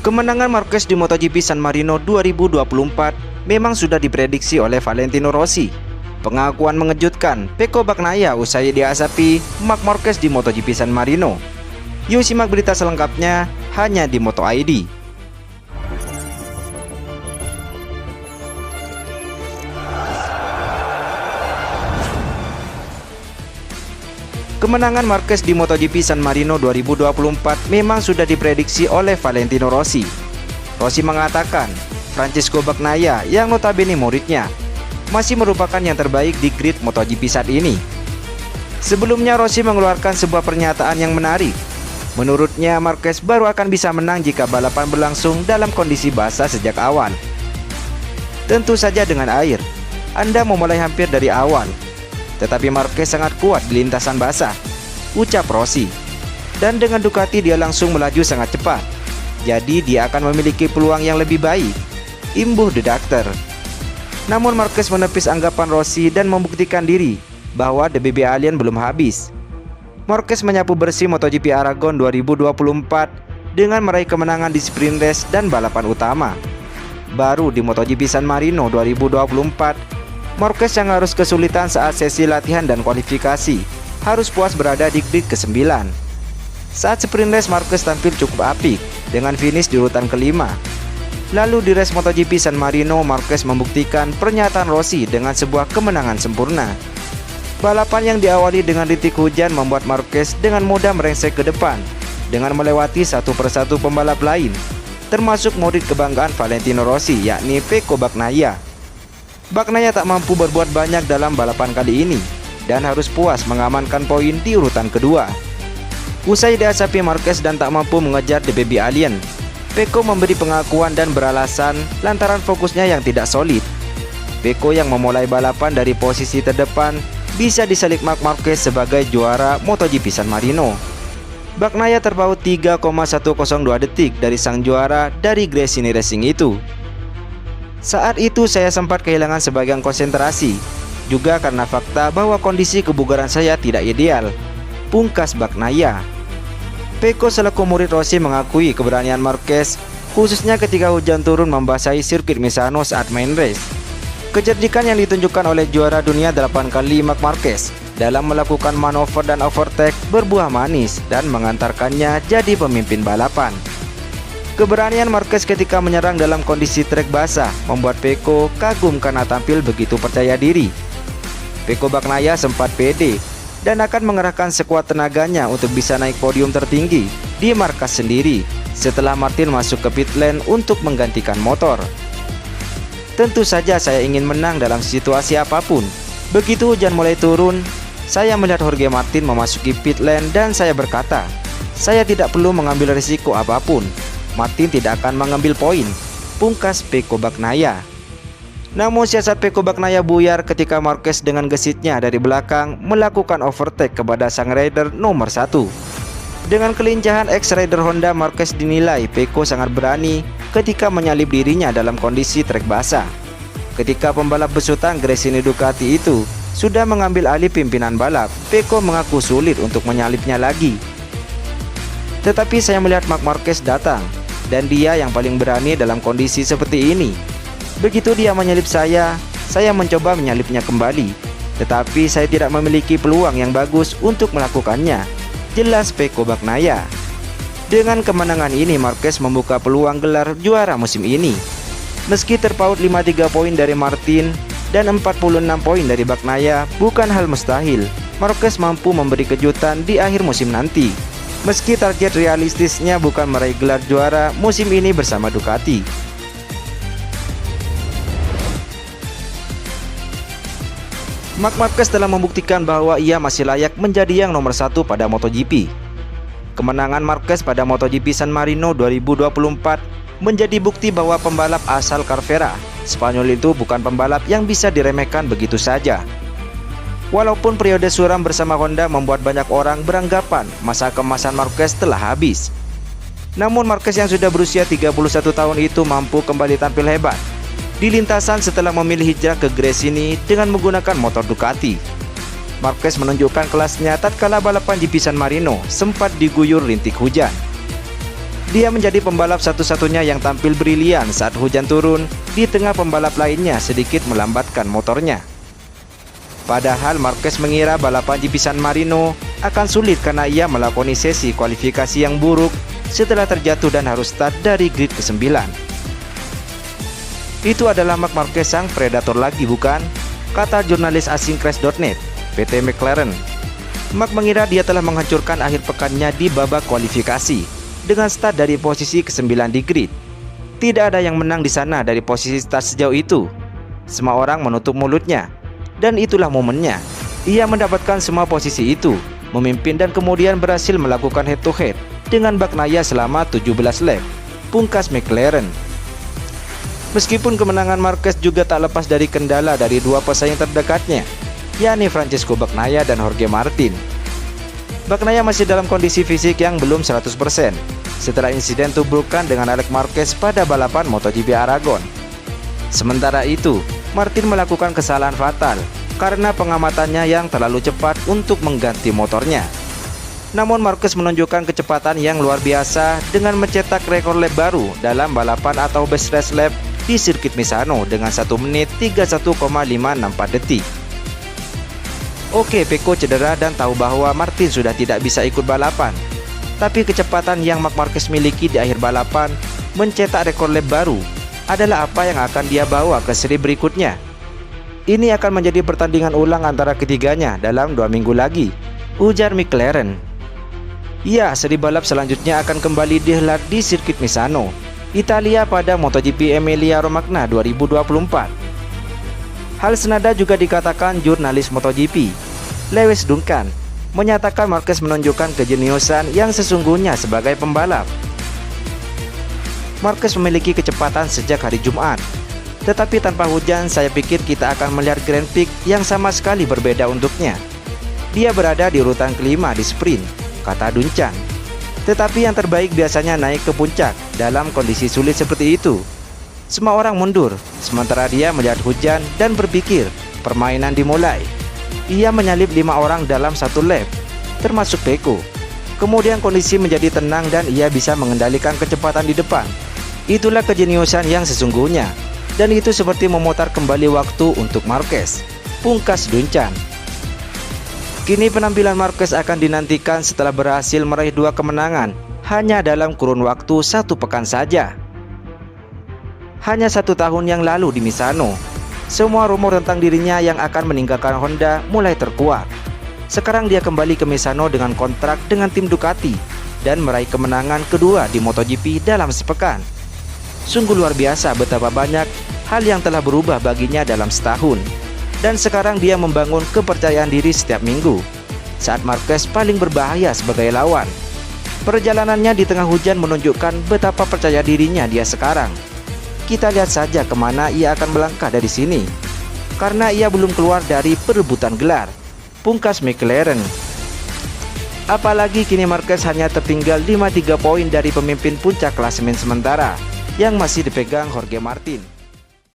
Kemenangan Marquez di MotoGP San Marino 2024 memang sudah diprediksi oleh Valentino Rossi. Pengakuan mengejutkan Pecco Bagnaia usai diasapi Marc Marquez di MotoGP San Marino. Yuk simak berita selengkapnya hanya di Moto ID. Kemenangan Marquez di MotoGP San Marino 2024 memang sudah diprediksi oleh Valentino Rossi. Rossi mengatakan, Francesco Bagnaia yang notabene muridnya masih merupakan yang terbaik di grid MotoGP saat ini. Sebelumnya Rossi mengeluarkan sebuah pernyataan yang menarik. Menurutnya Marquez baru akan bisa menang jika balapan berlangsung dalam kondisi basah sejak awal. Tentu saja dengan air, Anda memulai hampir dari awal. Tetapi Marquez sangat kuat di lintasan basah, ucap Rossi. Dan dengan Ducati dia langsung melaju sangat cepat. Jadi dia akan memiliki peluang yang lebih baik, imbuh The Doctor. Namun Marquez menepis anggapan Rossi dan membuktikan diri bahwa The Baby Alien belum habis. Marquez menyapu bersih MotoGP Aragon 2024 dengan meraih kemenangan di sprint race dan balapan utama. Baru di MotoGP San Marino 2024, Marquez yang harus kesulitan saat sesi latihan dan kualifikasi harus puas berada di grid ke-9. Saat sprint race Marquez tampil cukup apik dengan finish di urutan kelima. Lalu di race MotoGP San Marino, Marquez membuktikan pernyataan Rossi dengan sebuah kemenangan sempurna. Balapan yang diawali dengan rintik hujan membuat Marquez dengan mudah merengsek ke depan dengan melewati satu persatu pembalap lain, termasuk murid kebanggaan Valentino Rossi yakni Pecco Bagnaia. Bagnaia tak mampu berbuat banyak dalam balapan kali ini dan harus puas mengamankan poin di urutan kedua. Usai diasapi Marquez dan tak mampu mengejar The Baby Alien, Pecco memberi pengakuan dan beralasan lantaran fokusnya yang tidak solid. Pecco yang memulai balapan dari posisi terdepan bisa disalip Marc Marquez sebagai juara MotoGP San Marino. Bagnaia terpaut 3,102 detik dari sang juara dari Gresini Racing itu. Saat itu saya sempat kehilangan sebagian konsentrasi, juga karena fakta bahwa kondisi kebugaran saya tidak ideal, pungkas Bagnaia. Pecco selaku murid Rossi mengakui keberanian Marquez, khususnya ketika hujan turun membasahi sirkuit Misano saat main race. Kecerdikan yang ditunjukkan oleh juara dunia 8 kali Marc Marquez dalam melakukan manuver dan overtake berbuah manis dan mengantarkannya jadi pemimpin balapan. Keberanian Marquez ketika menyerang dalam kondisi trek basah membuat Pecco kagum karena tampil begitu percaya diri. Pecco Bagnaia sempat pede dan akan mengerahkan sekuat tenaganya untuk bisa naik podium tertinggi di markas sendiri setelah Martin masuk ke pit lane untuk menggantikan motor. Tentu saja saya ingin menang dalam situasi apapun. Begitu hujan mulai turun, saya melihat Jorge Martin memasuki pit lane dan saya berkata, saya tidak perlu mengambil risiko apapun. Martin tidak akan mengambil poin, pungkas Pecco Bagnaia. Namun siasat Pecco Bagnaia buyar ketika Marquez dengan gesitnya dari belakang melakukan overtake kepada sang rider nomor 1. Dengan kelincahan ex-rider Honda, Marquez dinilai Pecco sangat berani ketika menyalip dirinya dalam kondisi trek basah. Ketika pembalap besutan Gresini Ducati itu sudah mengambil alih pimpinan balap, Pecco mengaku sulit untuk menyalipnya lagi. Tetapi saya melihat Marc Marquez datang, dan dia yang paling berani dalam kondisi seperti ini. Begitu dia menyalip saya mencoba menyalipnya kembali. Tetapi saya tidak memiliki peluang yang bagus untuk melakukannya, jelas Pecco Bagnaia. Dengan kemenangan ini Marquez membuka peluang gelar juara musim ini. Meski terpaut 53 poin dari Martin dan 46 poin dari Bagnaia, bukan hal mustahil Marquez mampu memberi kejutan di akhir musim nanti. Meski target realistisnya bukan meraih gelar juara musim ini bersama Ducati. Marc Marquez telah membuktikan bahwa ia masih layak menjadi yang nomor 1 pada MotoGP. Kemenangan Marquez pada MotoGP San Marino 2024 menjadi bukti bahwa pembalap asal Carvera, Spanyol itu bukan pembalap yang bisa diremehkan begitu saja. Walaupun periode suram bersama Honda membuat banyak orang beranggapan masa keemasan Marquez telah habis. Namun Marquez yang sudah berusia 31 tahun itu mampu kembali tampil hebat di lintasan setelah memilih hijrah ke Gresini dengan menggunakan motor Ducati. Marquez menunjukkan kelasnya tatkala balapan GP San Marino sempat diguyur rintik hujan. Dia menjadi pembalap satu-satunya yang tampil brilian saat hujan turun, di tengah pembalap lainnya sedikit melambatkan motornya. Padahal Marquez mengira balapan GP San Marino akan sulit karena ia melakoni sesi kualifikasi yang buruk setelah terjatuh dan harus start dari grid ke-9. Itu adalah Marc Marquez sang predator lagi, bukan? Kata jurnalis asing Crash.net, PT McLaren. Marc mengira dia telah menghancurkan akhir pekannya di babak kualifikasi dengan start dari posisi ke-9 di grid. Tidak ada yang menang di sana dari posisi start sejauh itu. Semua orang menutup mulutnya. Dan itulah momennya. Ia mendapatkan semua posisi itu, memimpin dan kemudian berhasil melakukan head to head dengan Bagnaia selama 17 lap. Pungkas McLaren. Meskipun kemenangan Marquez juga tak lepas dari kendala dari dua pesaing terdekatnya, yakni Francesco Bagnaia dan Jorge Martin. Bagnaia masih dalam kondisi fisik yang belum 100% setelah insiden tubuhkan dengan Alex Marquez pada balapan MotoGP Aragon. Sementara itu, Martin melakukan kesalahan fatal karena pengamatannya yang terlalu cepat untuk mengganti motornya. Namun Marquez menunjukkan kecepatan yang luar biasa dengan mencetak rekor lap baru dalam balapan atau best race lap di sirkuit Misano dengan 1 menit 31,564 detik. Oke, Pecco cedera dan tahu bahwa Martin sudah tidak bisa ikut balapan. Tapi kecepatan yang Marc Marquez miliki di akhir balapan mencetak rekor lap baru adalah apa yang akan dia bawa ke seri berikutnya. Ini akan menjadi pertandingan ulang antara ketiganya dalam 2 minggu lagi, ujar McLaren. Ya, seri balap selanjutnya akan kembali dihelat di sirkuit Misano, Italia pada MotoGP Emilia-Romagna 2024. Hal senada juga dikatakan jurnalis MotoGP, Lewis Duncan, menyatakan Marquez menunjukkan kejeniusan yang sesungguhnya sebagai pembalap. Marquez memiliki kecepatan sejak hari Jumat, tetapi tanpa hujan saya pikir kita akan melihat Grand Prix yang sama sekali berbeda untuknya. Dia berada di urutan kelima di sprint, kata Duncan. Tetapi yang terbaik biasanya naik ke puncak dalam kondisi sulit seperti itu. Semua orang mundur, sementara dia melihat hujan dan berpikir permainan dimulai. Ia menyalip 5 orang dalam 1 lap, termasuk Pecco. Kemudian kondisi menjadi tenang dan ia bisa mengendalikan kecepatan di depan. Itulah kejeniusan yang sesungguhnya, dan itu seperti memutar kembali waktu untuk Marquez, pungkas Duncan. Kini penampilan Marquez akan dinantikan setelah berhasil meraih 2 kemenangan hanya dalam kurun waktu 1 pekan saja. Hanya 1 tahun yang lalu di Misano, semua rumor tentang dirinya yang akan meninggalkan Honda mulai terkuak. Sekarang dia kembali ke Misano dengan kontrak dengan tim Ducati dan meraih kemenangan kedua di MotoGP dalam sepekan. Sungguh luar biasa betapa banyak hal yang telah berubah baginya dalam setahun. Dan sekarang dia membangun kepercayaan diri setiap minggu saat Marquez paling berbahaya sebagai lawan. Perjalanannya di tengah hujan menunjukkan betapa percaya dirinya dia sekarang. Kita lihat saja kemana ia akan melangkah dari sini, karena ia belum keluar dari perebutan gelar, pungkas McLaren. Apalagi kini Marquez hanya tertinggal 53 poin dari pemimpin puncak klasemen sementara yang masih dipegang Jorge Martin.